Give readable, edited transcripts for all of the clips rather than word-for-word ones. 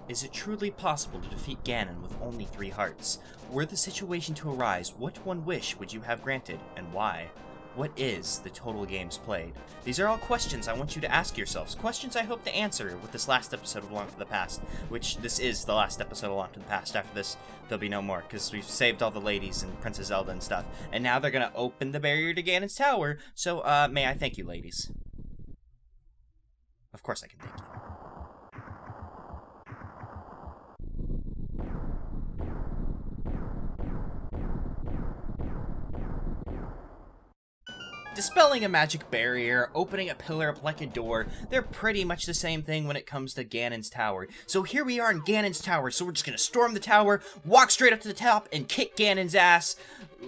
Is it truly possible to defeat Ganon with only 3 hearts? Were the situation to arise, what one wish would you have granted, and why? What is the total games played? These are all questions I want you to ask yourselves. Questions I hope to answer with this last episode of Lonk to the Past. Which, this is the last episode of Lonk to the Past. After this, there'll be no more, because we've saved all the ladies and Princess Zelda and stuff. And now they're gonna open the barrier to Ganon's tower, so, may I thank you, ladies. Of course I can thank you. Dispelling a magic barrier, opening a pillar up like a door, they're pretty much the same thing when it comes to Ganon's tower. So here we are in Ganon's tower, so we're just gonna storm the tower, walk straight up to the top, and kick Ganon's ass,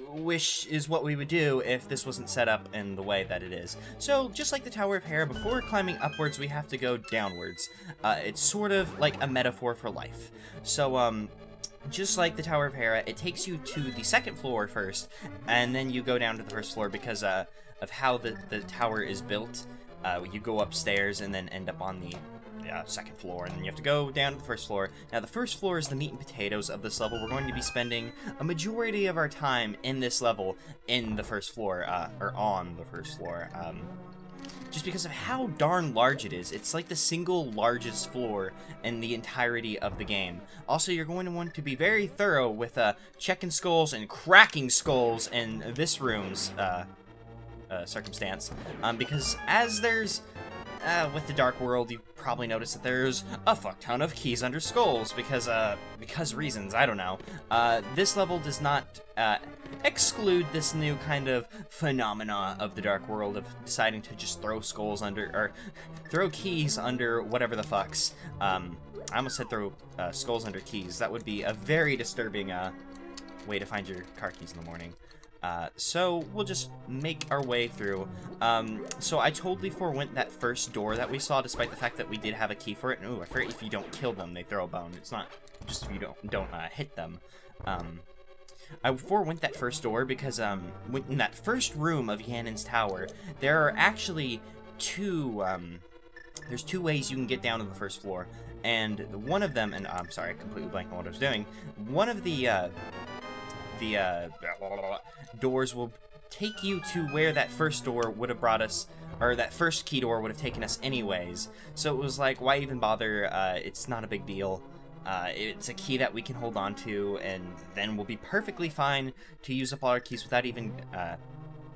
which is what we would do if this wasn't set up in the way that it is. So, just like the Tower of Hera, before climbing upwards, we have to go downwards. It's sort of like a metaphor for life. So, just like the Tower of Hera, it takes you to the 2nd floor first, and then you go down to the 1st floor because, of how the tower is built. You go upstairs and then end up on the 2nd floor, and then you have to go down to the 1st floor. Now, the 1st floor is the meat and potatoes of this level. We're going to be spending a majority of our time in this level in the 1st floor, or on the 1st floor, just because of how darn large it is. It's like the single largest floor in the entirety of the game. Also, you're going to want to be very thorough with checking skulls and cracking skulls in this room's circumstance, because as there's with the Dark World, you probably noticed that there's a fuck ton of keys under skulls, because reasons, I don't know. This level does not exclude this new kind of phenomena of the Dark World of deciding to just throw skulls under, or throw keys under whatever the fucks. I almost said throw skulls under keys. That would be a very disturbing way to find your car keys in the morning. So we'll just make our way through. So I totally forewent that first door that we saw, despite the fact that we did have a key for it. And ooh, I forget, if you don't kill them, they throw a bone. It's not just if you don't hit them. I forewent that first door because in that first room of Ganon's tower, there are actually there's 2 ways you can get down to the 1st floor, and one of them, and I'm sorry, I completely blanked on what I was doing. One of the doors will take you to where that first door would have brought us, or that first key door would have taken us anyways. So it was like, why even bother? It's not a big deal. It's a key that we can hold on to, and then we'll be perfectly fine to use up all our keys without even,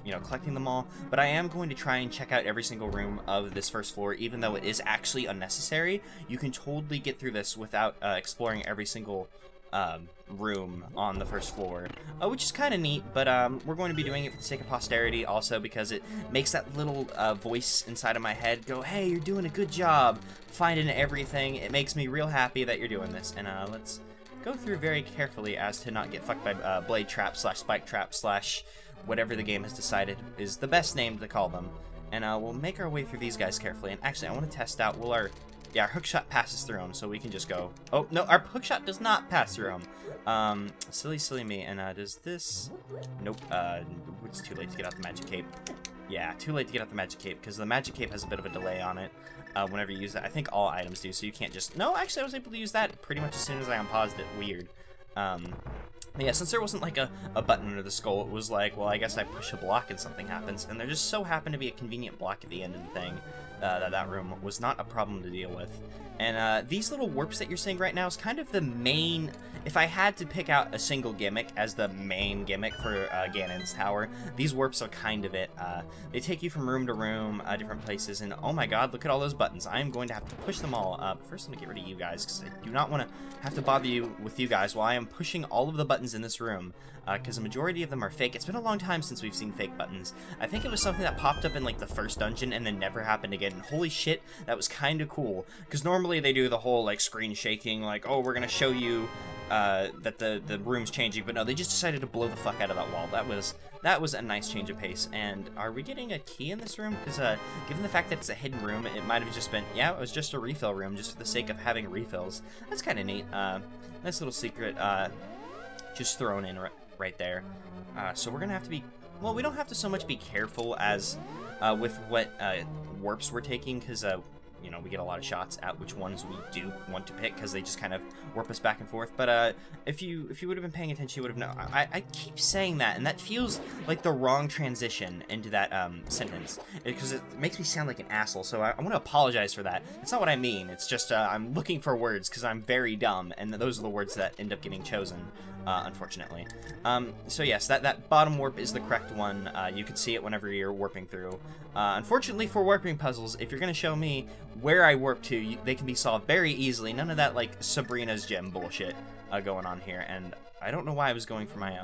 you know, collecting them all. But I am going to try and check out every single room of this 1st floor, even though it is actually unnecessary. You can totally get through this without exploring every single room on the 1st floor, which is kind of neat, but we're going to be doing it for the sake of posterity, also because it makes that little voice inside of my head go, hey, you're doing a good job finding everything. It makes me real happy that you're doing this, and let's go through very carefully as to not get fucked by blade trap / spike trap / whatever the game has decided is the best name to call them, and we'll make our way through these guys carefully. And actually, I want to test out, will our hookshot passes through them, so we can just go. Oh, no, our hookshot does not pass through them. Silly me. And, does this? Nope, it's too late to get out the magic cape. Yeah, too late to get out the magic cape, because the magic cape has a bit of a delay on it whenever you use it. I think all items do, so you can't just... No, actually, I was able to use that pretty much as soon as I unpaused it. Weird. Yeah, since there wasn't, like, a button under the skull, it was like, well, I guess I push a block and something happens, and there just so happened to be a convenient block at the end of the thing. That room was not a problem to deal with. And these little warps that you're seeing right now is kind of the main... If I had to pick out a single gimmick as the main gimmick for Ganon's tower, these warps are kind of it. They take you from room to room, different places, and oh my god, look at all those buttons. I'm going to have to push them all. But first, I'm going to get rid of you guys, because I do not want to have to bother you with you guys while I am pushing all of the buttons in this room, because the majority of them are fake. It's been a long time since we've seen fake buttons. I think it was something that popped up in, like, the first dungeon and then never happened again. And holy shit, that was kind of cool, because normally they do the whole, like, screen shaking, like, oh, we're going to show you that the room's changing, but no, they just decided to blow the fuck out of that wall. That was a nice change of pace. And are we getting a key in this room? Because given the fact that it's a hidden room, it might have just been, yeah, it was just a refill room, just for the sake of having refills. That's kind of neat. Nice little secret just thrown in right there. So we're gonna have to be, well, we don't have to so much be careful as with what warps we're taking, because you know, we get a lot of shots at which ones we do want to pick, because they just kind of warp us back and forth. But if you would have been paying attention, you would have known. I keep saying that, and that feels like the wrong transition into that sentence, because it makes me sound like an asshole, so I want to apologize for that. It's not what I mean, it's just I'm looking for words, because I'm very dumb, and those are the words that end up getting chosen, unfortunately. So yes, that bottom warp is the correct one. You can see it whenever you're warping through. Unfortunately for warping puzzles, if you're going to show me where I warp to, they can be solved very easily. None of that, like, Sabrina's gem bullshit going on here, and I don't know why I was going for my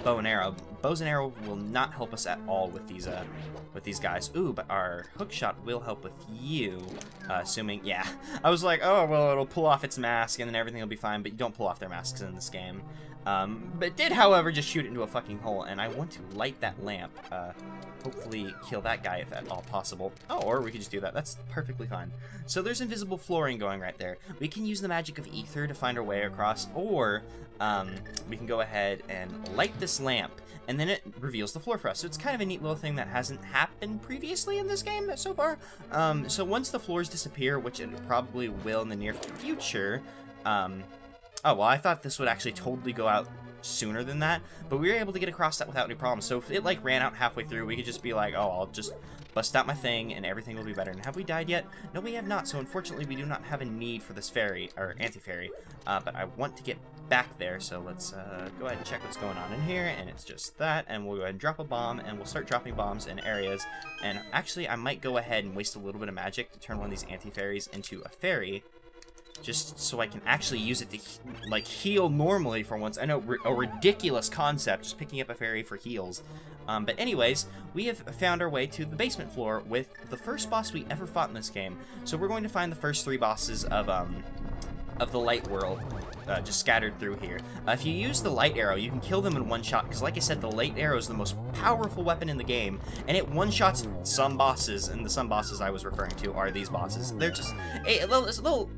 bow and arrow. Bows and arrow will not help us at all with these guys. Ooh, but our hook shot will help with you, assuming, yeah. I was like, oh, well, it'll pull off its mask and then everything will be fine, but you don't pull off their masks in this game. But it did, however, just shoot it into a fucking hole, and I want to light that lamp. Hopefully kill that guy if at all possible. Oh, or we could just do that. That's perfectly fine. So there's invisible flooring going right there. We can use the magic of ether to find our way across, or we can go ahead and light this lamp, and then it reveals the floor for us. So it's kind of a neat little thing that hasn't happened previously in this game so far. So once the floors disappear, which it probably will in the near future, oh, well, I thought this would actually totally go out sooner than that, but we were able to get across that without any problem. So if it, like, ran out halfway through, we could just be like, oh, I'll just bust out my thing and everything will be better. And have we died yet? No, we have not, so unfortunately we do not have a need for this fairy, or anti-fairy, but I want to get back there, so let's go ahead and check what's going on in here, and it's just that, and we'll go ahead and drop a bomb, and we'll start dropping bombs in areas. And actually, I might go ahead and waste a little bit of magic to turn one of these anti-fairies into a fairy, just so I can actually use it to, like, heal normally for once. I know, a ridiculous concept, just picking up a fairy for heals. But anyways, we have found our way to the basement floor with the first boss we ever fought in this game. So we're going to find the first 3 bosses of the light world, just scattered through here. If you use the light arrow, you can kill them in one shot, because like I said, the light arrow is the most powerful weapon in the game, and it one-shots some bosses, and the some bosses I was referring to are these bosses. They're just a little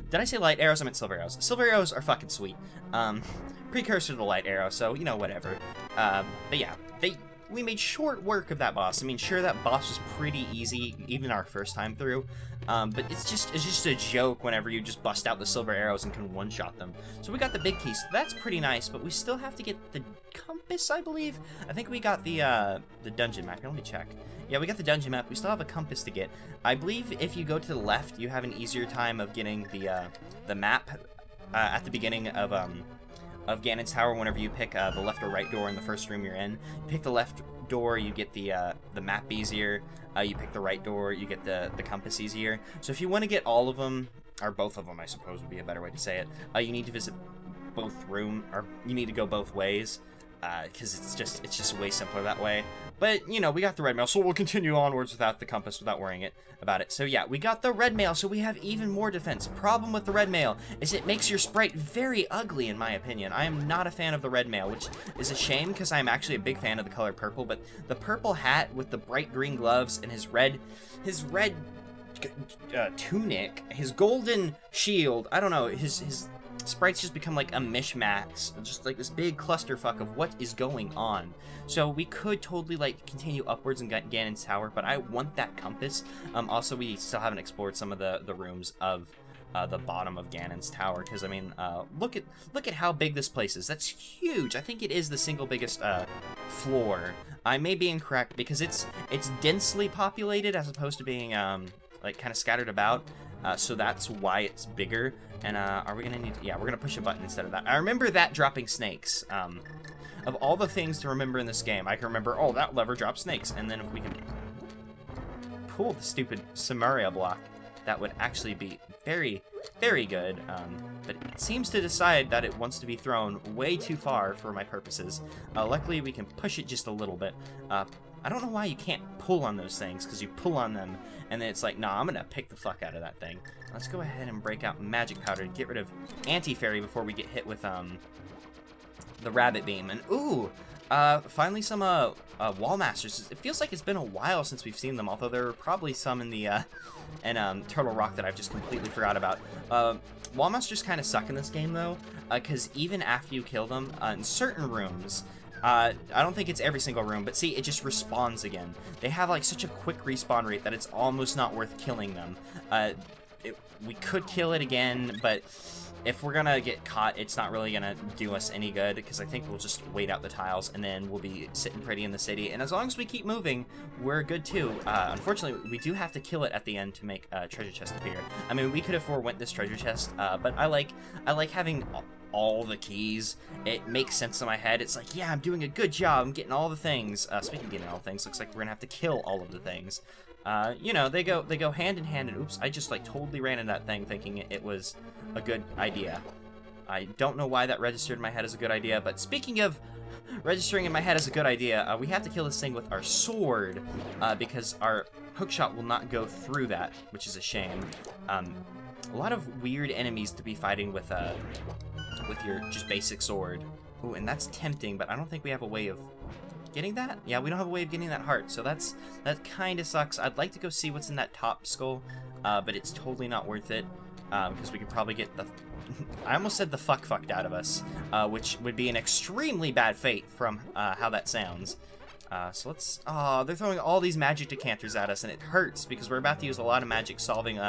did I say light arrows? I meant silver arrows. Silver arrows are fucking sweet. Precursor to the light arrow, so, you know, whatever. But yeah, we made short work of that boss. I mean, sure, that boss was pretty easy, even our first time through. But it's just a joke whenever you just bust out the silver arrows and can one-shot them. So we got the big key, so that's pretty nice, but we still have to get the compass, I believe. I think we got the dungeon map. Here, let me check. Yeah, we got the dungeon map. We still have a compass to get. I believe if you go to the left, you have an easier time of getting the map at the beginning of Ganon's Tower. Whenever you pick the left or right door in the first room you're in, you pick the left door, you get the map easier. You pick the right door, you get the compass easier. So if you want to get all of them, or both of them, I suppose would be a better way to say it, you need to visit both or you need to go both ways. Because it's just way simpler that way. But, you know, we got the red mail, so we'll continue onwards without the compass, without worrying about it. So yeah, we got the red mail, so we have even more defense. Problem with the red mail is it makes your sprite very ugly, in my opinion. I am not a fan of the red mail, which is a shame, because I'm actually a big fan of the color purple, but the purple hat with the bright green gloves and his red tunic, his golden shield, I don't know, his sprites just become like a mishmash, just like this big clusterfuck of what is going on. So we could totally, like, continue upwards in Ganon's Tower, but I want that compass. Also, we still haven't explored some of the rooms of the bottom of Ganon's Tower, because I mean, look at how big this place is. That's huge. I think it is the single biggest floor. I may be incorrect, because it's densely populated as opposed to being like kind of scattered about. So that's why it's bigger. And are we gonna need? Yeah, we're gonna push a button instead of that. I remember that dropping snakes. Of all the things to remember in this game, I can remember, oh, that lever drops snakes. And then if we can pull the stupid Samaria block, that would actually be very, very good. But it seems to decide that it wants to be thrown way too far for my purposes. Luckily, we can push it just a little bit. I don't know why you can't pull on those things, because you pull on them, and then it's like, nah, I'm gonna pick the fuck out of that thing. Let's go ahead and break out magic powder to get rid of anti-fairy before we get hit with the rabbit beam. And ooh, finally some wall masters. It feels like it's been a while since we've seen them, although there are probably some in the Turtle Rock that I've just completely forgot about. Wall masters kind of suck in this game though, because even after you kill them in certain rooms, I don't think it's every single room, but see, it just respawns again. They have like such a quick respawn rate that it's almost not worth killing them. We could kill it again, but if we're gonna get caught, it's not really gonna do us any good, because I think we'll just wait out the tiles, and then we'll be sitting pretty in the city, and as long as we keep moving, we're good too. Unfortunately, we do have to kill it at the end to make a treasure chest appear. I mean, we could have forewent this treasure chest, but I like having all the keys. It makes sense in my head. It's like, yeah, I'm doing a good job, I'm getting all the things. Speaking of getting all the things, looks like we're gonna have to kill all of the things. You know, they go hand in hand, and oops, I just like totally ran into that thing thinking it was a good idea. I don't know why that registered in my head as a good idea, but speaking of registering in my head as a good idea, we have to kill this thing with our sword, because our hookshot will not go through that, which is a shame. A lot of weird enemies to be fighting with your just basic sword. Ooh, and that's tempting, but I don't think we have a way of getting that? Yeah, we don't have a way of getting that heart, so that kind of sucks. I'd like to go see what's in that top skull, but it's totally not worth it, because we could probably get the... I almost said the fucked out of us, which would be an extremely bad fate from how that sounds. So let's... Oh, they're throwing all these magic decanters at us, and it hurts, because we're about to use a lot of magic solving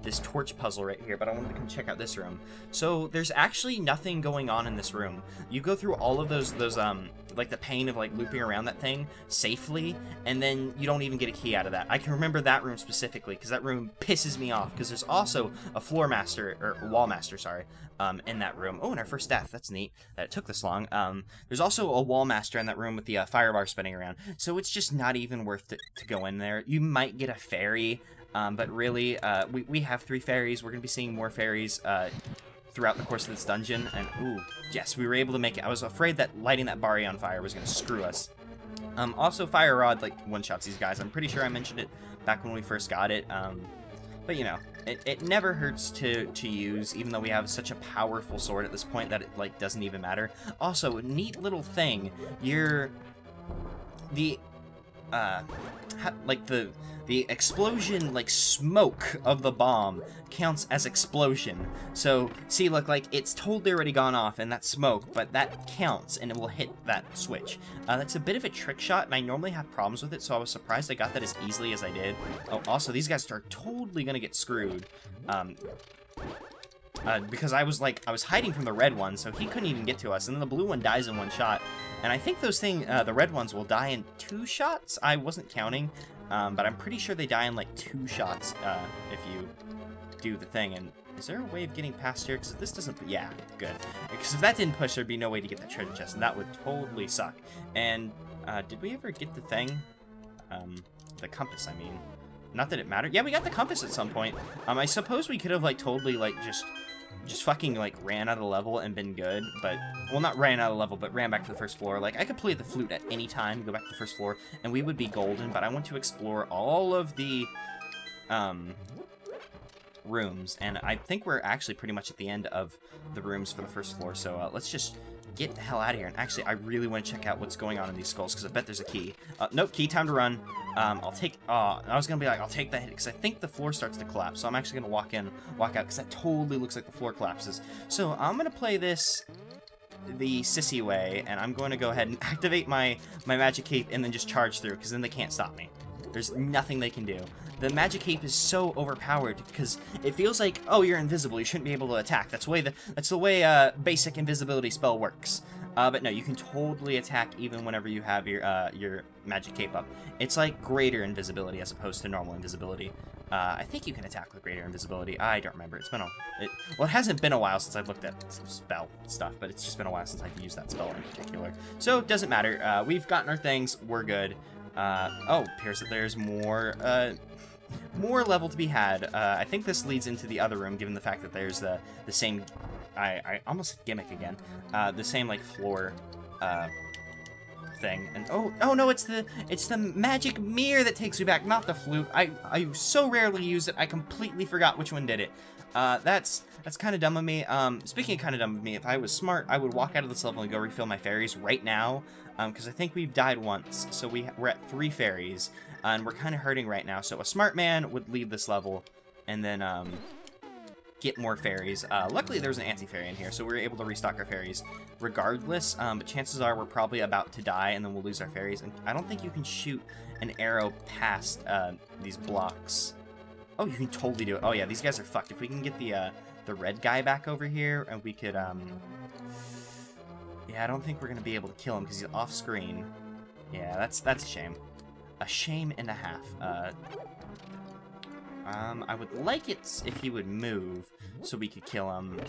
this torch puzzle right here, but I wanted to come check out this room. So there's actually nothing going on in this room. You go through all of those like the pain of like looping around that thing safely, and then you don't even get a key out of that. I can remember that room specifically, because that room pisses me off, because there's also a floor master, or wall master, sorry, in that room. Oh, and our first death. That's neat that it took this long. There's also a wall master in that room with the fire bar spinning around, so it's just not even worth it to go in there. You might get a fairy, but really, we have 3 fairies. We're going to be seeing more fairies throughout the course of this dungeon, and ooh, yes, we were able to make it. I was afraid that lighting that bar on fire was going to screw us. Also, fire rod, like, one-shots these guys. I'm pretty sure I mentioned it back when we first got it, but you know, it never hurts to use, even though we have such a powerful sword at this point that it, like, doesn't even matter. Also, neat little thing, the explosion, like, smoke of the bomb counts as explosion. So, see, look, like, it's totally already gone off in that smoke, but that counts, and it will hit that switch. That's a bit of a trick shot, and I normally have problems with it, so I was surprised I got that as easily as I did. Oh, also, these guys are totally gonna get screwed. Because I was hiding from the red one, so he couldn't even get to us, and then the blue one dies in 1 shot. And I think those the red ones will die in 2 shots? I wasn't counting, but I'm pretty sure they die in, like, 2 shots, if you do the thing. And is there a way of getting past here? Because this doesn't... Yeah, good. Because if that didn't push, there'd be no way to get that treasure chest, and that would totally suck. And, did we ever get the thing? The compass, I mean. Not that it mattered. Yeah, we got the compass at some point. I suppose we could have, like, totally, like, just fucking, like, ran out of the level and been good, but, well, not ran out of the level, but ran back to the first floor. Like, I could play the flute at any time, go back to the first floor, and we would be golden, but I want to explore all of the, rooms, and I think we're actually pretty much at the end of the rooms for the first floor, so, let's just get the hell out of here. And actually, I really want to check out what's going on in these skulls, because I bet there's a key. Nope, key, time to run. I'll take, I was going to be like, I'll take the hit, because I think the floor starts to collapse, so I'm actually going to walk out, because that totally looks like the floor collapses. So, I'm going to play this the sissy way, and I'm going to go ahead and activate my magic cape, and then just charge through, because then they can't stop me. There's nothing they can do. The magic cape is so overpowered because it feels like, oh, you're invisible, you shouldn't be able to attack. That's the way basic invisibility spell works. But no, you can totally attack even whenever you have your magic cape up. It's like greater invisibility as opposed to normal invisibility. I think you can attack with greater invisibility. I don't remember. It's been well, it hasn't been a while since I've looked at some spell stuff, but it's just been a while since I've used that spell in particular. So it doesn't matter. We've gotten our things. We're good. Oh, appears that there's more level to be had. I think this leads into the other room, given the fact that there's the same... I almost said gimmick again. The same, like, floor thing. And oh no, it's the magic mirror that takes me back, not the flute. I so rarely use it, I completely forgot which one did it. That's kind of dumb of me. Speaking of kind of dumb of me, if I was smart, I would walk out of this level and go refill my fairies right now, because I think we've died once, so we're at 3 fairies, and we're kind of hurting right now, so a smart man would leave this level, and then, get more fairies. Luckily, there was an anti-fairy in here, so we were able to restock our fairies regardless. But chances are we're probably about to die, and then we'll lose our fairies. And I don't think you can shoot an arrow past these blocks. Oh, you can totally do it. Oh, yeah, these guys are fucked. If we can get the red guy back over here, and we could, yeah, I don't think we're going to be able to kill him because he's off screen. Yeah, that's a shame. A shame and a half. I would like it if he would move so we could kill him.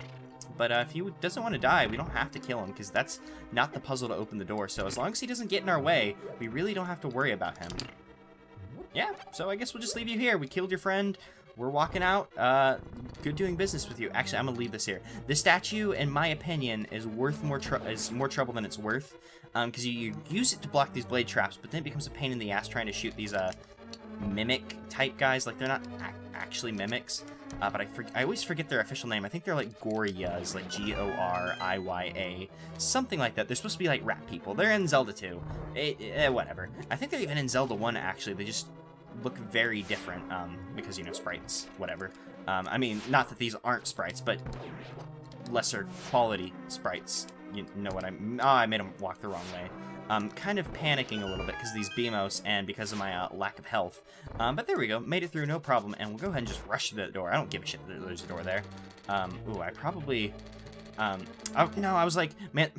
But if he doesn't want to die, we don't have to kill him because that's not the puzzle to open the door. So as long as he doesn't get in our way, we really don't have to worry about him. Yeah, so I guess we'll just leave you here. We killed your friend. We're walking out. Good doing business with you. Actually, I'm gonna leave this here. This statue, in my opinion, is worth more trouble than it's worth. Because you use it to block these blade traps, but then it becomes a pain in the ass trying to shoot these mimic type guys. Like, they're not actually mimics. But I always forget their official name. I think they're like Gorias, like Goriya, something like that. They're supposed to be like rat people. They're in Zelda 2. Whatever. I think they're even in Zelda 1, actually. They just look very different, because, you know, sprites, whatever. I mean, not that these aren't sprites, but lesser quality sprites. You know what oh, I made them walk the wrong way. Kind of panicking a little bit because of these BMOs and because of my lack of health. But there we go, made it through, no problem, and we'll go ahead and just rush to the door. I don't give a shit that there's a door there. Ooh, I probably... oh, no, I was like, man,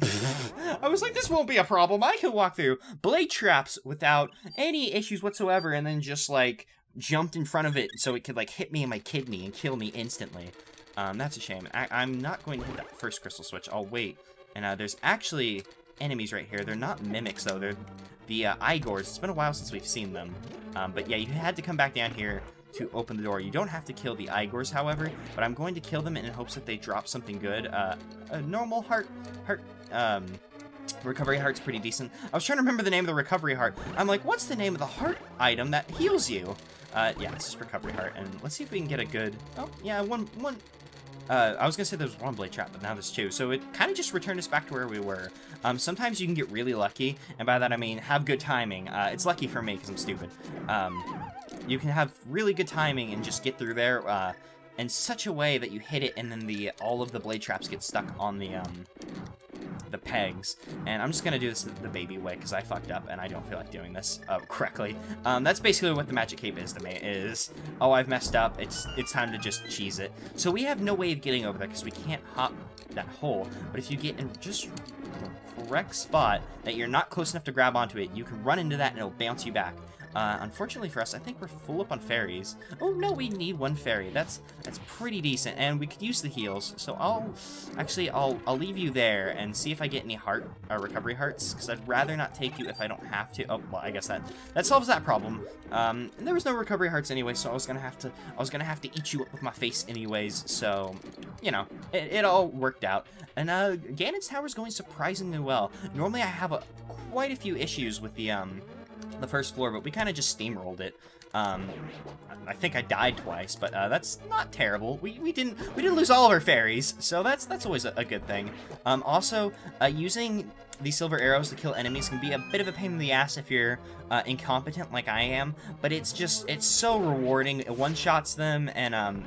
I was like, this won't be a problem. I can walk through blade traps without any issues whatsoever, and then just, like, jumped in front of it so it could, like, hit me in my kidney and kill me instantly. That's a shame. I'm not going to hit that first crystal switch. I'll wait. And, there's actually enemies right here. They're not mimics, though. They're the, Igors. It's been a while since we've seen them. But, yeah, you had to come back down here to open the door. You don't have to kill the Igors, however, but I'm going to kill them in hopes that they drop something good. A normal recovery heart's pretty decent. I was trying to remember the name of the recovery heart. I'm like, what's the name of the heart item that heals you? Yeah, this is recovery heart, and let's see if we can get a good... Oh, yeah, one... I was gonna say there was one blade trap, but now there's two. So it kind of just returned us back to where we were. Sometimes you can get really lucky, and by that I mean have good timing. It's lucky for me because I'm stupid. You can have really good timing and just get through there in such a way that you hit it, and then all of the blade traps get stuck on the pegs. And I'm just gonna do this the baby way because I fucked up and I don't feel like doing this correctly. That's basically what the magic cape is to me, is, oh, I've messed up, it's time to just cheese it. So we have no way of getting over there because we can't hop that hole, but if you get in just the correct spot that you're not close enough to grab onto it, you can run into that and it'll bounce you back. Unfortunately for us, I think we're full up on fairies. Oh no, we need one fairy. That's pretty decent, and we could use the heals. So I'll leave you there and see if I get any recovery hearts, because I'd rather not take you if I don't have to. Oh well, I guess that solves that problem. And there was no recovery hearts anyway, so I was gonna have to eat you up with my face anyways. So you know, it all worked out. And Ganon's Tower is going surprisingly well. Normally I have quite a few issues with the first floor, but we kind of just steamrolled it. I think I died twice, but that's not terrible. We didn't lose all of our fairies, so that's always a good thing. Also, using these silver arrows to kill enemies can be a bit of a pain in the ass if you're incompetent like I am, but it's so rewarding. It one-shots them, and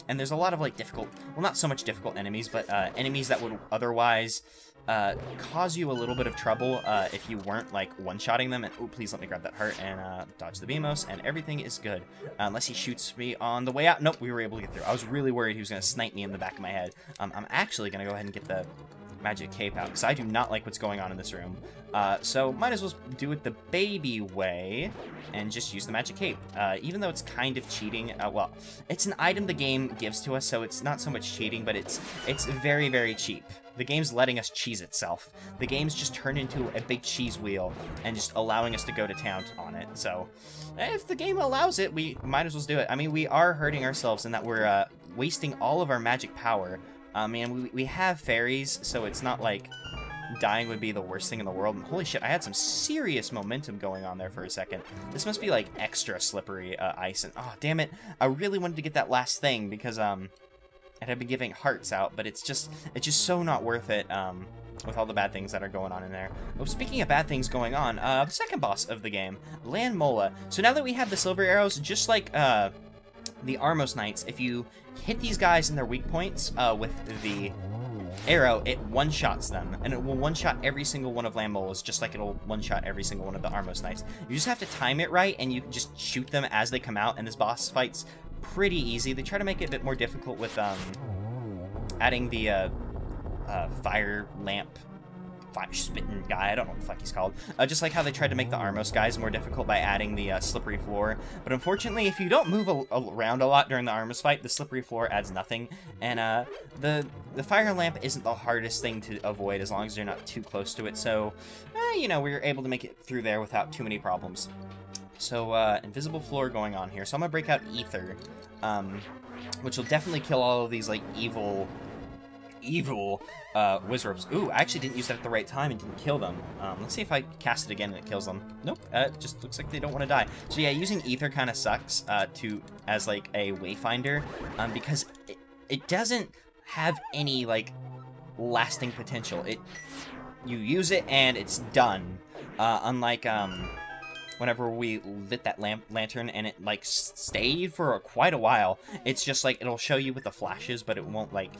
there's a lot of like difficult, well, not so much difficult enemies, but enemies that would otherwise cause you a little bit of trouble if you weren't like one-shotting them. And oh, please let me grab that heart and dodge the BMOs, and everything is good unless he shoots me on the way out. Nope, we were able to get through. I was really worried he was gonna snipe me in the back of my head. I'm actually gonna go ahead and get the magic cape out because I do not like what's going on in this room. So might as well do it the baby way and just use the magic cape. Even though it's kind of cheating, well, it's an item the game gives to us, so it's not so much cheating, but it's very, very cheap. The game's letting us cheese itself. The game's just turned into a big cheese wheel and just allowing us to go to town on it. So if the game allows it, we might as well do it. I mean, we are hurting ourselves in that we're wasting all of our magic power. And we have fairies, so it's not like dying would be the worst thing in the world. And holy shit, I had some serious momentum going on there for a second. This must be like extra slippery ice. And oh, damn it, I really wanted to get that last thing because it had been giving hearts out, but it's just so not worth it with all the bad things that are going on in there. Oh, speaking of bad things going on, the second boss of the game, Lan Mola. So now that we have the silver arrows, just like the Armos Knights, if you hit these guys in their weak points with the arrow, it one-shots them, and it will one-shot every single one of Lambolas, just like it'll one-shot every single one of the Armos Knights. You just have to time it right, and you can just shoot them as they come out, and this boss fight's pretty easy. They try to make it a bit more difficult with adding the fire spitting guy, I don't know what the fuck he's called. Just like how they tried to make the Armos guys more difficult by adding the slippery floor. But unfortunately, if you don't move around a lot during the Armos fight, the slippery floor adds nothing. And the fire lamp isn't the hardest thing to avoid as long as you're not too close to it. So, you know, we were able to make it through there without too many problems. So, invisible floor going on here. So I'm gonna break out Ether, which will definitely kill all of these, like, evil Wizards. Ooh, I actually didn't use that at the right time and didn't kill them. Let's see if I cast it again and it kills them. Nope, it just looks like they don't want to die. So yeah, using Ether kind of sucks as like a wayfinder, because it doesn't have any like lasting potential. You use it and it's done. Unlike whenever we lit that lantern and it like stayed for quite a while, it's just like it'll show you with the flashes, but it won't like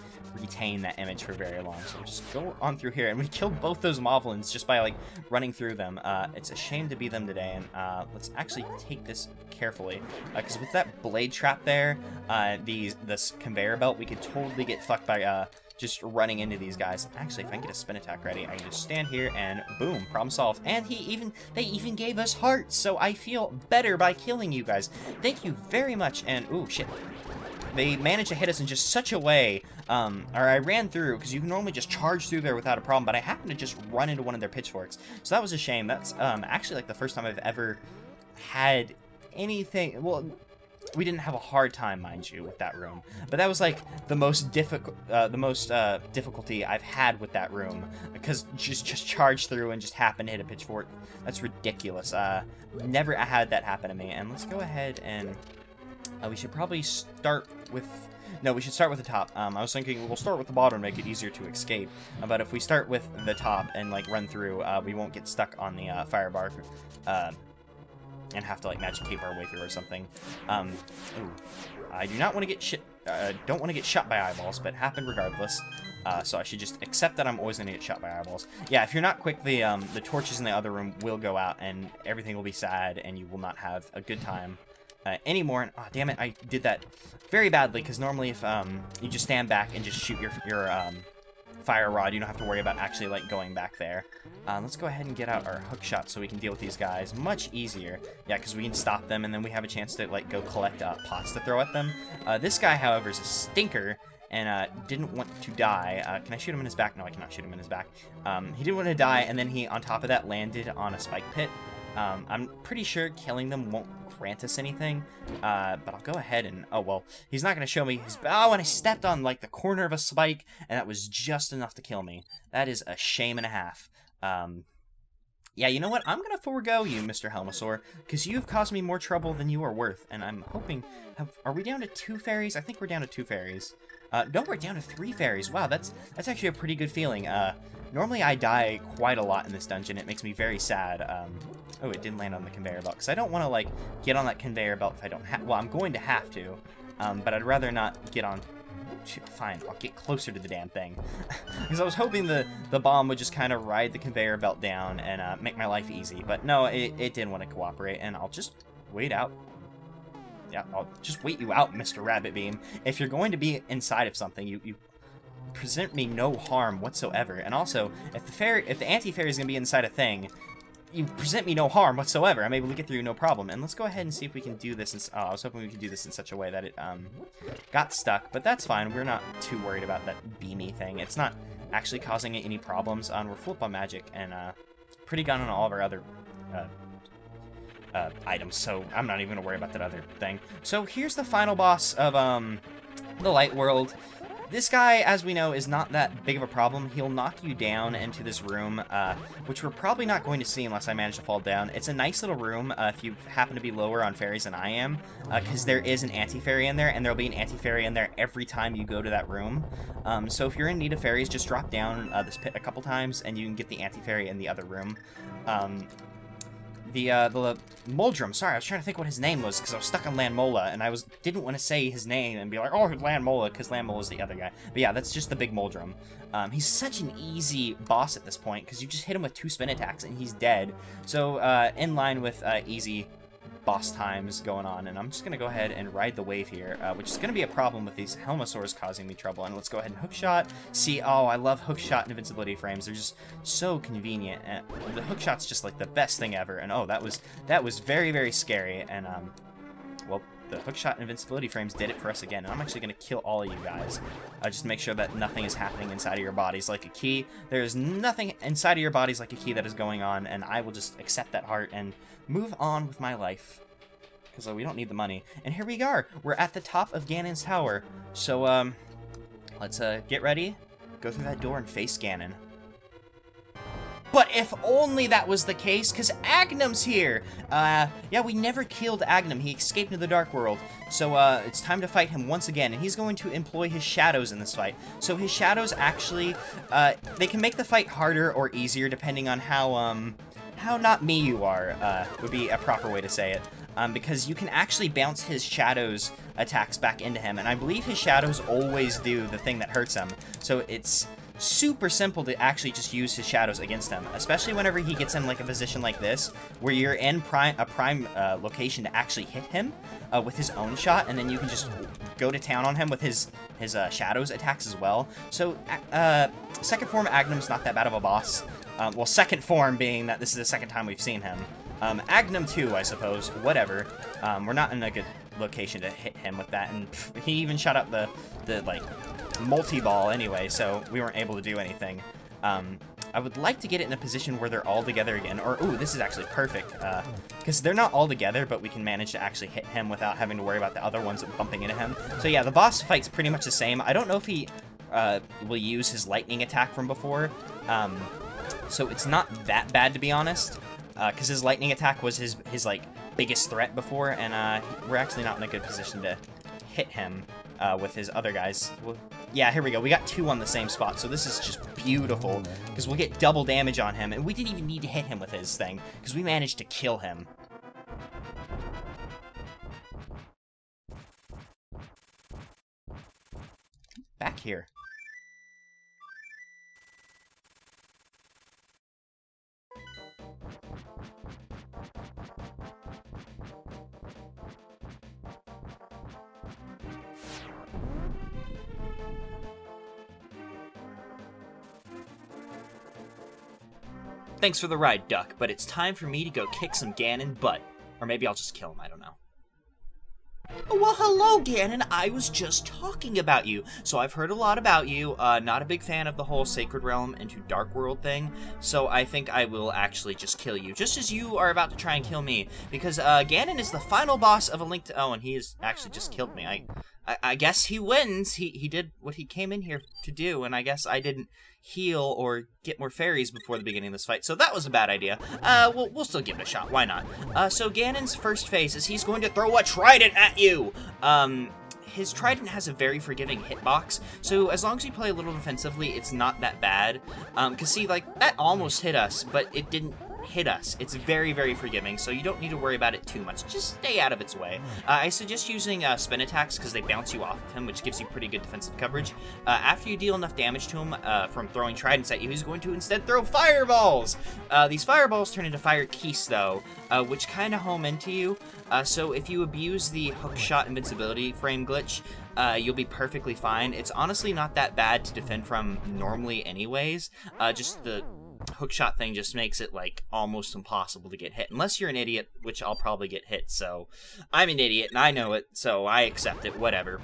retain that image for very long. So we'll just go on through here, and we killed both those moblins just by like running through them. It's a shame to be them today, and let's actually take this carefully, because with that blade trap there, this conveyor belt, we could totally get fucked by just running into these guys. Actually, if I can get a spin attack ready, I can just stand here and boom, problem solved. And they even gave us hearts, so I feel better by killing you guys. Thank you very much. And ooh, shit. They managed to hit us in just such a way, or I ran through, because you can normally just charge through there without a problem, but I happened to just run into one of their pitchforks. So that was a shame. That's actually like the first time I've ever had anything, well, we didn't have a hard time, mind you, with that room, but that was like the most difficulty I've had with that room, because just charge through and just happen to hit a pitchfork. That's ridiculous. Never had that happen to me. And let's go ahead and we should probably start with. No, we should start with the top. I was thinking we'll start with the bottom and make it easier to escape. But if we start with the top and like run through, we won't get stuck on the fire bar. And have to like magic cape our way through or something. Ooh, I do not want to get don't want to get shot by eyeballs, but happen regardless. So I should just accept that I'm always going to get shot by eyeballs. Yeah, if you're not quick, the torches in the other room will go out, and everything will be sad, and you will not have a good time anymore. And oh, damn it, I did that very badly, because normally if you just stand back and just shoot your fire rod, you don't have to worry about actually like going back there. Let's go ahead and get out our hook shot so we can deal with these guys much easier. Yeah, because we can stop them, and then we have a chance to like go collect pots to throw at them. This guy, however, is a stinker and didn't want to die. Can I shoot him in his back? No, I cannot shoot him in his back. He didn't want to die, and then he, on top of that, landed on a spike pit. I'm pretty sure killing them won't grant us anything, but I'll go ahead and, oh, well, he's not going to show me his, oh, and I stepped on, like, the corner of a spike, and that was just enough to kill me. That is a shame and a half. Yeah, you know what? I'm going to forego you, Mr. Helmosaur, because you've caused me more trouble than you are worth, and I'm hoping, are we down to 2 fairies? I think we're down to 2 fairies. No, we're down to 3 fairies. Wow, that's actually a pretty good feeling. Normally I die quite a lot in this dungeon. It makes me very sad. Oh, it didn't land on the conveyor belt, because I don't want to, like, get on that conveyor belt if I don't have, well, I'm going to have to, but I'd rather not get on. Fine, I'll get closer to the damn thing. Because I was hoping the bomb would just kind of ride the conveyor belt down and make my life easy, but no, it didn't want to cooperate, and I'll just wait out. Yeah, I'll just wait you out, Mr. Rabbit Beam. If you're going to be inside of something, you present me no harm whatsoever. And also, if the anti-fairy is going to be inside a thing, you present me no harm whatsoever. I'm able to get through no problem. And let's go ahead and see if we can do this. I was hoping we could do this in such a way that it got stuck, but that's fine. We're not too worried about that beamy thing. It's not actually causing any problems. We're full up on magic and pretty gun on all of our other items, so I'm not even gonna worry about that other thing. So here's the final boss of the Light World. This guy, as we know, is not that big of a problem. He'll knock you down into this room, which we're probably not going to see unless I manage to fall down. It's a nice little room if you happen to be lower on fairies than I am, because there is an anti-fairy in there, and there'll be an anti-fairy in there every time you go to that room. So if you're in need of fairies, just drop down this pit a couple times, and you can get the anti-fairy in the other room. the Muldrum. Sorry, I was trying to think what his name was because I was stuck on Landmola, and I didn't want to say his name and be like, oh, Landmola, because Landmola's the other guy. But yeah, that's just the big Muldrum. He's such an easy boss at this point because you just hit him with 2 spin attacks and he's dead. So in line with easy boss times going on, and I'm just gonna go ahead and ride the wave here, which is gonna be a problem with these Helmosaurs causing me trouble. And let's go ahead and hookshot. See, oh, I love hookshot and invincibility frames. They're just so convenient. And the hookshot's just like the best thing ever. And oh, that was very, very scary. And well, the hookshot and invincibility frames did it for us again. And I'm actually gonna kill all of you guys. Just to make sure that nothing is happening inside of your bodies like a key. There is nothing inside of your bodies like a key that is going on, and I will just accept that heart and move on with my life. Because we don't need the money. And here we are. We're at the top of Ganon's tower. So, let's get ready, go through that door, and face Ganon. But if only that was the case, because Agnum's here! Yeah, we never killed Agnum. He escaped into the Dark World. So, it's time to fight him once again, and he's going to employ his shadows in this fight. So his shadows actually, they can make the fight harder or easier depending on how not me you are, would be a proper way to say it. Because you can actually bounce his shadows attacks back into him, and I believe his shadows always do the thing that hurts him. So it's super simple to actually just use his shadows against him, especially whenever he gets in like a position like this, where you're in a prime location to actually hit him with his own shot, and then you can just go to town on him with his shadows attacks as well. So second form Agnum's not that bad of a boss. Well, second form being that this is the second time we've seen him. Agnum 2, I suppose. Whatever. We're not in a good location to hit him with that, and he even shot up the like, multi-ball anyway, so we weren't able to do anything. I would like to get it in a position where they're all together again, or, ooh, this is actually perfect, because they're not all together, but we can manage to actually hit him without having to worry about the other ones bumping into him. So yeah, the boss fight's pretty much the same. I don't know if he will use his lightning attack from before, so it's not that bad, to be honest. Because his lightning attack was his like, biggest threat before, and we're actually not in a good position to hit him with his other guys. Well, yeah, here we go. We got 2 on the same spot, so this is just beautiful, because we'll get double damage on him, and we didn't even need to hit him with his thing, because we managed to kill him. Back here. Thanks for the ride, Duck, but it's time for me to go kick some Ganon butt. Or maybe I'll just kill him, I don't know. Well, hello, Ganon. I was just talking about you. So I've heard a lot about you. Not a big fan of the whole Sacred Realm into Dark World thing. So I think I will actually just kill you, just as you are about to try and kill me. Because Ganon is the final boss of A Link to... Oh, and he has actually just killed me. I guess he wins. He did what he came in here to do, and I guess I didn't heal or get more fairies before the beginning of this fight, so that was a bad idea. We'll still give it a shot, why not? So Ganon's first phase is he's going to throw a trident at you! His trident has a very forgiving hitbox, so as long as you play a little defensively, it's not that bad. Cause see, like, that almost hit us, but it didn't hit us. It's very, very forgiving, so you don't need to worry about it too much. Just stay out of its way. I suggest using spin attacks because they bounce you off of him, which gives you pretty good defensive coverage. After you deal enough damage to him from throwing tridents at you, he's going to instead throw fireballs! These fireballs turn into fire keys, though, which kind of home into you. So if you abuse the hookshot invincibility frame glitch, you'll be perfectly fine. It's honestly not that bad to defend from normally anyways. Just the hookshot thing just makes it, like, almost impossible to get hit. Unless you're an idiot, which I'll probably get hit, so... I'm an idiot, and I know it, so I accept it, whatever.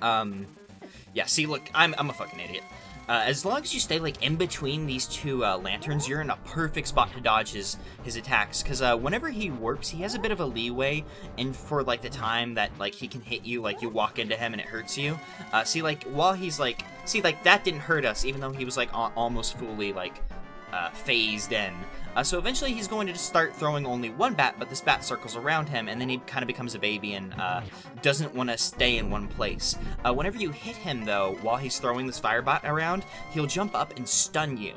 Yeah, see, look, I'm a fucking idiot. As long as you stay, like, in between these 2 lanterns, you're in a perfect spot to dodge his attacks, because whenever he warps, he has a bit of a leeway, and for, like, the time that, like, he can hit you, like, you walk into him and it hurts you. See, like, while he's, like... See, like, that didn't hurt us, even though he was, like, almost fully, like... phased in. So eventually he's going to just start throwing only one bat, but this bat circles around him, and then he kind of becomes a baby and doesn't want to stay in one place. Whenever you hit him, though, while he's throwing this fire bat around, he'll jump up and stun you.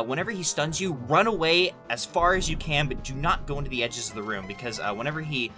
Whenever he stuns you, run away as far as you can, but do not go into the edges of the room, because whenever he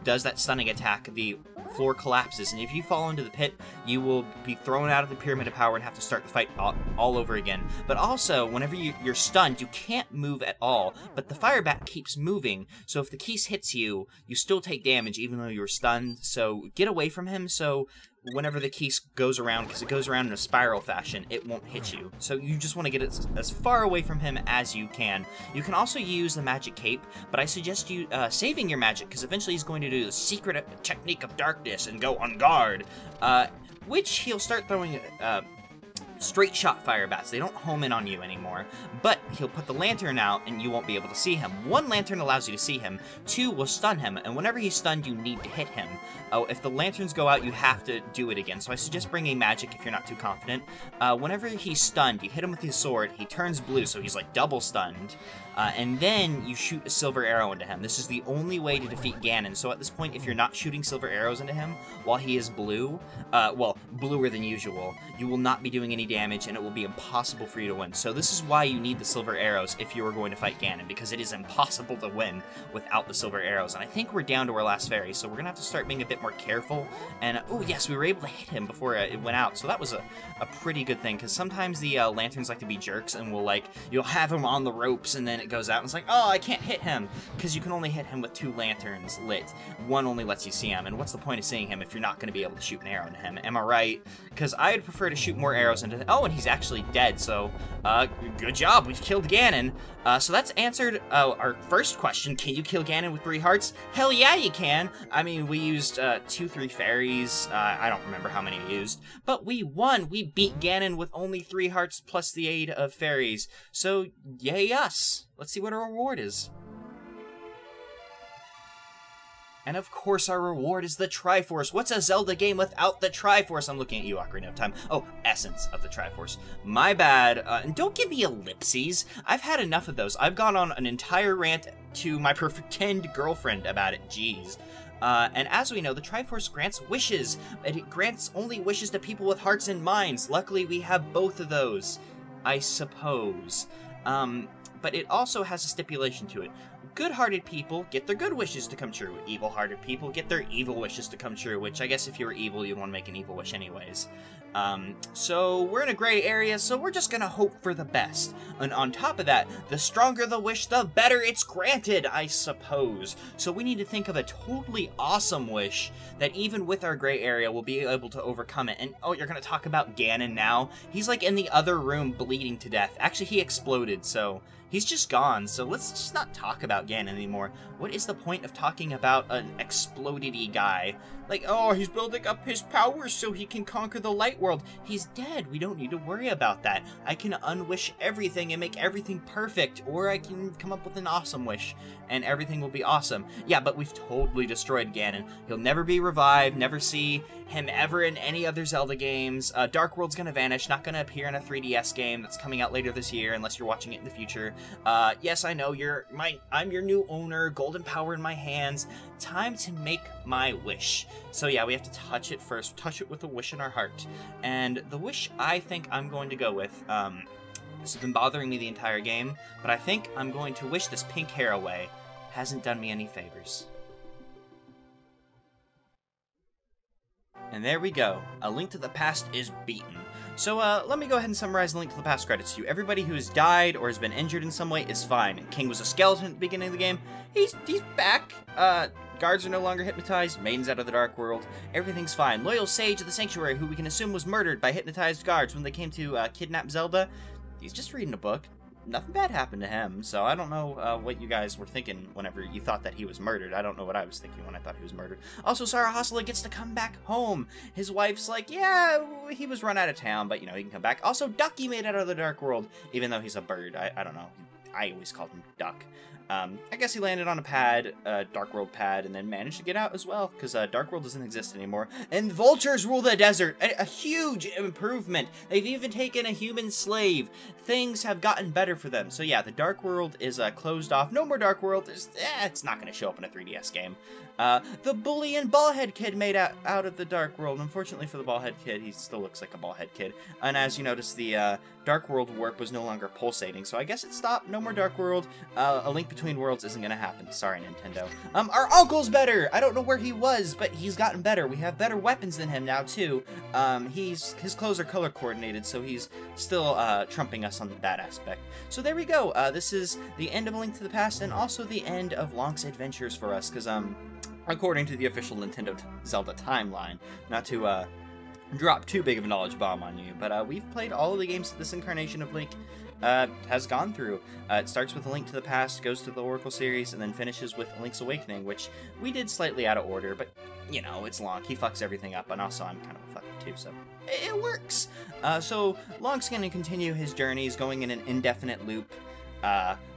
does that stunning attack, the floor collapses, and if you fall into the pit, you will be thrown out of the Pyramid of Power and have to start the fight all over again. But also, whenever you're stunned, you can't move at all, but the fire bat keeps moving, so if the Keese hits you, you still take damage even though you're stunned, so get away from him so whenever the Keese goes around, because it goes around in a spiral fashion, it won't hit you. So you just want to get it as far away from him as you can. You can also use the magic cape, but I suggest you saving your magic, because eventually he's going to do the secret technique of darkness and go on guard, which he'll start throwing straight shot fire bats. They don't home in on you anymore, but he'll put the lantern out and you won't be able to see him. 1 lantern allows you to see him, 2 will stun him, and whenever he's stunned, you need to hit him. If the lanterns go out, you have to do it again, so I suggest bringing magic if you're not too confident. Whenever he's stunned, you hit him with his sword, he turns blue, so he's like double stunned, and then you shoot a silver arrow into him. This is the only way to defeat Ganon, so at this point, if you're not shooting silver arrows into him while he is blue, well, bluer than usual, you will not be doing any damage, and it will be impossible for you to win. So this is why you need the silver arrows if you are going to fight Ganon, because it is impossible to win without the silver arrows. And I think we're down to our last fairy, so we're gonna have to start being a bit more careful. And oh yes, we were able to hit him before it went out, so that was a pretty good thing, because sometimes the lanterns like to be jerks and will you'll have him on the ropes and then it goes out and it's like, oh, I can't hit him, because you can only hit him with 2 lanterns lit. 1 only lets you see him, and what's the point of seeing him if you're not going to be able to shoot an arrow into him? Am I right? Because I'd prefer to shoot more arrows into oh, and he's actually dead, so good job, we've killed Ganon. So that's answered our first question, can you kill Ganon with 3 hearts? Hell yeah, you can. I mean, we used 2, 3 fairies, I don't remember how many we used, but we won. We beat Ganon with only 3 hearts plus the aid of fairies, so yay us. Let's see what our reward is. And of course our reward is the Triforce. What's a Zelda game without the Triforce? I'm looking at you, Ocarina of Time. Oh, essence of the Triforce. My bad. And don't give me ellipses. I've had enough of those. I've gone on an entire rant to my pretend girlfriend about it. Jeez. And as we know, the Triforce grants wishes. It grants only wishes to people with hearts and minds. Luckily, we have both of those, I suppose. But it also has a stipulation to it. Good-hearted people get their good wishes to come true. Evil-hearted people get their evil wishes to come true, which I guess if you were evil, you'd want to make an evil wish anyways. So we're in a gray area, so we're just gonna hope for the best. And on top of that, the stronger the wish, the better it's granted, I suppose. So we need to think of a totally awesome wish that even with our gray area, we'll be able to overcome it. And oh, you're gonna talk about Ganon now? He's like in the other room bleeding to death. Actually, he exploded, so he's just gone, so let's just not talk about Ganon anymore. What is the point of talking about an exploded-y guy? Like, oh, he's building up his powers so he can conquer the light world. He's dead. We don't need to worry about that. I can unwish everything and make everything perfect, or I can come up with an awesome wish, and everything will be awesome. Yeah, but we've totally destroyed Ganon. He'll never be revived, never see him ever in any other Zelda games. Dark World's gonna vanish, not gonna appear in a 3DS game that's coming out later this year, unless you're watching it in the future. Yes, I know, I'm your new owner, golden power in my hands. Time to make my wish. So yeah, we have to touch it first, touch it with a wish in our heart. And the wish I think I'm going to go with, this has been bothering me the entire game, but I think I'm going to wish this pink hair away. Hasn't done me any favors. And there we go. A Link to the Past is beaten. So, let me go ahead and summarize the Link to the Past credits to you. Everybody who has died or has been injured in some way is fine. King was a skeleton at the beginning of the game. He's back. Guards are no longer hypnotized. Maiden's out of the Dark World. Everything's fine. Loyal Sage of the Sanctuary, who we can assume was murdered by hypnotized guards when they came to kidnap Zelda. He's just reading a book. Nothing bad happened to him, so I don't know what you guys were thinking whenever you thought that he was murdered. I don't know what I was thinking when I thought he was murdered. Also, Sarah Hosler gets to come back home. His wife's like, yeah, he was run out of town, but, you know, he can come back. Also, Ducky made it out of the Dark World, even though he's a bird. I don't know. I always called him Duck. I guess he landed on a pad, Dark World pad, and then managed to get out as well, because Dark World doesn't exist anymore. And vultures rule the desert! A huge improvement! They've even taken a human slave! Things have gotten better for them. So yeah, the Dark World is closed off. No more Dark World. It's not going to show up in a 3DS game. The bully and ballhead kid made out of the Dark World. Unfortunately for the ballhead kid, he still looks like a ballhead kid. And as you notice, the Dark World warp was no longer pulsating, so I guess it stopped. No more Dark World. A link between worlds isn't gonna happen. Sorry, Nintendo. Our uncle's better! I don't know where he was, but he's gotten better. We have better weapons than him now, too. His clothes are color coordinated, so he's still trumping us on that aspect. So there we go. This is the end of A Link to the Past, and also the end of Lonk's adventures for us, because, according to the official Nintendo Zelda timeline, not to, drop too big of a knowledge bomb on you, but we've played all of the games that this incarnation of Link has gone through. It starts with A Link to the Past, goes to the Oracle series, and then finishes with A Link's Awakening, which we did slightly out of order, but, you know, it's Lonk. He fucks everything up, and also I'm kind of a fucker too, so it works. So Lonk's going to continue his journeys, going in an indefinite loop,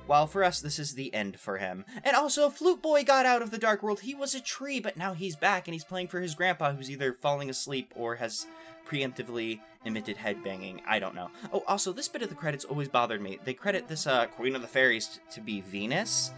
while for us, this is the end for him. And also, Flute Boy got out of the Dark World. He was a tree, but now he's back, and he's playing for his grandpa, who's either falling asleep or has preemptively emitted headbanging. I don't know. Oh, also, this bit of the credits always bothered me. They credit this Queen of the Fairies to be Venus.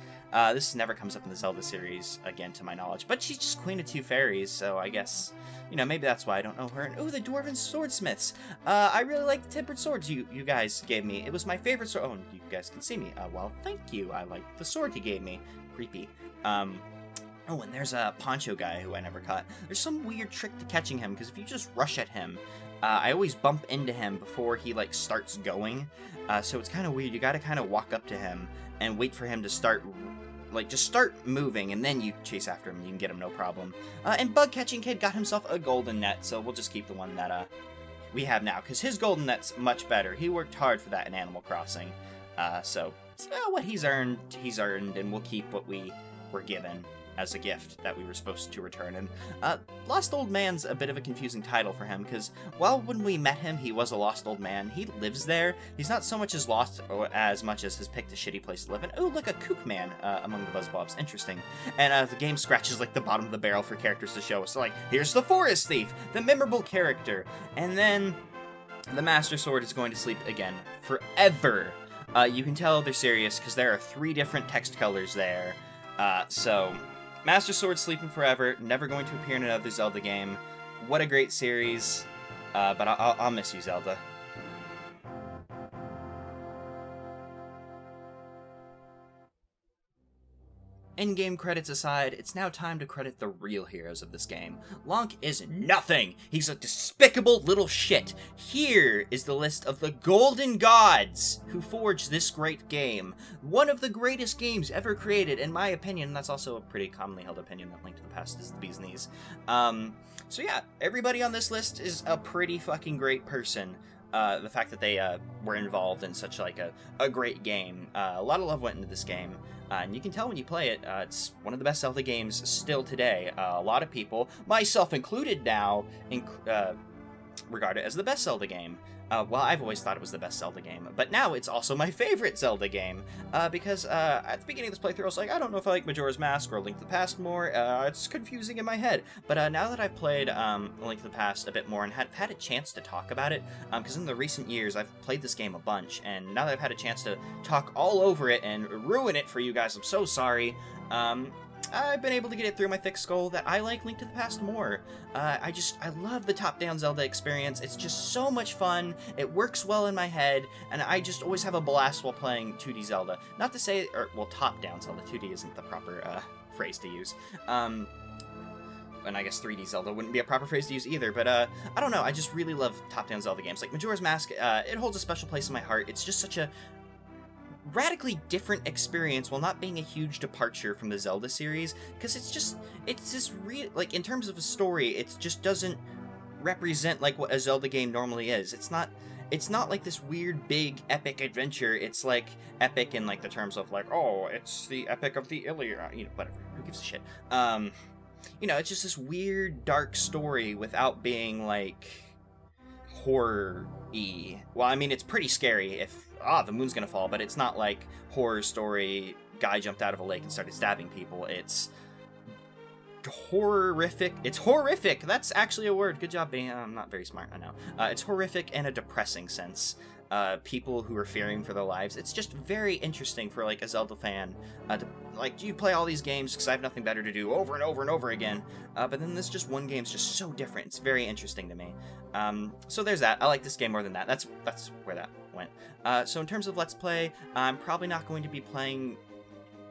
This never comes up in the Zelda series, again, to my knowledge. But she's just Queen of Two Fairies, so I guess, you know, maybe that's why I don't know her. And, oh, the Dwarven Swordsmiths. I really like the tempered swords you guys gave me. It was my favorite sword. Oh, you guys can see me. Well, thank you. I like the sword you gave me. Creepy. Oh, and there's a Poncho guy who I never caught. There's some weird trick to catching him, because if you just rush at him, I always bump into him before he, like, starts going. So it's kind of weird. You gotta kind of walk up to him and wait for him to start, like, just start moving, and then you chase after him, and you can get him no problem. And Bug Catching Kid got himself a golden net, so we'll just keep the one that, we have now, because his golden net's much better. He worked hard for that in Animal Crossing. So, what he's earned, and we'll keep what we were given as a gift that we were supposed to return. And Lost Old Man's a bit of a confusing title for him, because while when we met him he was a lost old man, he lives there. He's not so much as lost as much as has picked a shitty place to live in. Oh, look, a kook man among the Buzzbobs. Interesting. And the game scratches like the bottom of the barrel for characters to show us. So, like, here's the Forest Thief, the memorable character. And then the Master Sword is going to sleep again forever. You can tell they're serious because there are 3 different text colors there. So Master Sword sleeping forever, never going to appear in another Zelda game. What a great series, but I'll miss you, Zelda. In-game credits aside, it's now time to credit the real heroes of this game. Lonk is nothing! He's a despicable little shit. Here is the list of the golden gods who forged this great game. One of the greatest games ever created, in my opinion, and that's also a pretty commonly held opinion that Link to the Past is the bee's knees. So yeah, everybody on this list is a pretty fucking great person. The fact that they were involved in such like a great game. A lot of love went into this game. And you can tell when you play it, it's one of the best Zelda games still today. A lot of people, myself included now, regard it as the best Zelda game. Well, I've always thought it was the best Zelda game, but now it's also my favorite Zelda game, because at the beginning of this playthrough I was like, I don't know if I like Majora's Mask or Link to the Past more, it's confusing in my head, but now that I've played Link to the Past a bit more and had a chance to talk about it, because in the recent years I've played this game a bunch, and now that I've had a chance to talk all over it and ruin it for you guys, I'm so sorry, I've been able to get it through my thick skull that I like Link to the Past more. I love the top-down Zelda experience. It's just so much fun. It works well in my head, and I just always have a blast while playing 2D Zelda. Not to say, well, top-down Zelda. 2D isn't the proper phrase to use. And I guess 3D Zelda wouldn't be a proper phrase to use either, but I don't know. I just really love top-down Zelda games. Like Majora's Mask, it holds a special place in my heart. It's just such a radically different experience while not being a huge departure from the Zelda series, because it's this real, like, in terms of a story, it just doesn't represent like what a Zelda game normally is. It's not like this weird big epic adventure. It's like epic in like the terms of like, oh, it's the epic of the Iliad, you know, whatever, who gives a shit. You know, it's just this weird dark story without being like horror-y. Well, I mean, it's pretty scary if the moon's gonna fall, but it's not like horror story guy jumped out of a lake and started stabbing people. It's horrific. It's horrific. That's actually a word. Good job, Benny. I'm not very smart, I know. It's horrific in a depressing sense. People who are fearing for their lives. It's just very interesting for, like, a Zelda fan. Like, you play all these games because I have nothing better to do over and over and over again. But then this just one game's just so different. It's very interesting to me. So there's that. I like this game more than that. That's where that went. So in terms of Let's Play, I'm probably not going to be playing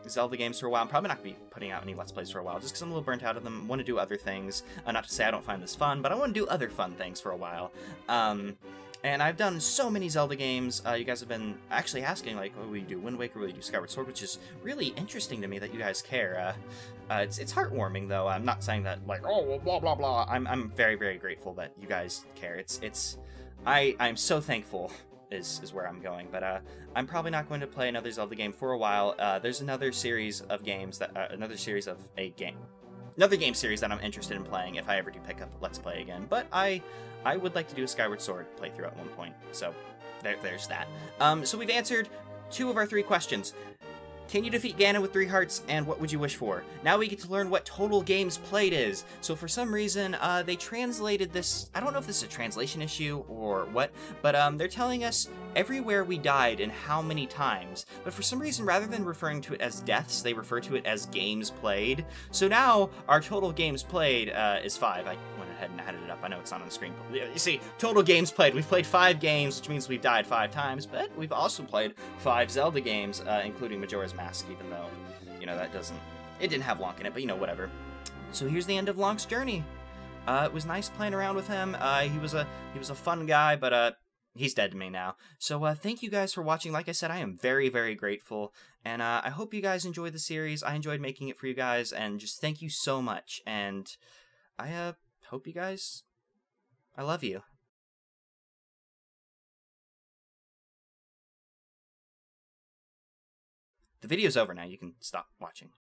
Zelda games for a while. I'm probably not going to be putting out any Let's Plays for a while, just because I'm a little burnt out of them. I want to do other things. Not to say I don't find this fun, but I want to do other fun things for a while. And I've done so many Zelda games. You guys have been actually asking, like, oh, will you do Wind Waker, will you do Skyward Sword, which is really interesting to me that you guys care. It's heartwarming, though. I'm not saying that, like, oh, well, blah, blah, blah. I'm very, very grateful that you guys care. I'm so thankful is where I'm going. But I'm probably not going to play another Zelda game for a while. There's another series of games that, another game series that I'm interested in playing if I ever do pick up Let's Play again. But I would like to do a Skyward Sword playthrough at one point. So there's that. So we've answered 2 of our 3 questions. Can you defeat Ganon with 3 hearts, and what would you wish for? Now we get to learn what total games played is. So for some reason, they translated this. I don't know if this is a translation issue or what, but they're telling us everywhere we died and how many times. But for some reason, rather than referring to it as deaths, they refer to it as games played. So now our total games played is 5. I went ahead and added it up. I know it's not on the screen. You see, total games played. We've played 5 games, which means we've died 5 times, but we've also played 5 Zelda games, including Majora's Mask, even though, you know, it didn't have Lonk in it, but, you know, whatever. So here's the end of Lonk's journey. It was nice playing around with him. He was a fun guy, but he's dead to me now. So thank you guys for watching. Like I said, I am very, very grateful, and I hope you guys enjoyed the series. I enjoyed making it for you guys, and just thank you so much. And I hope you guys, I love you. The video's over now. You can stop watching.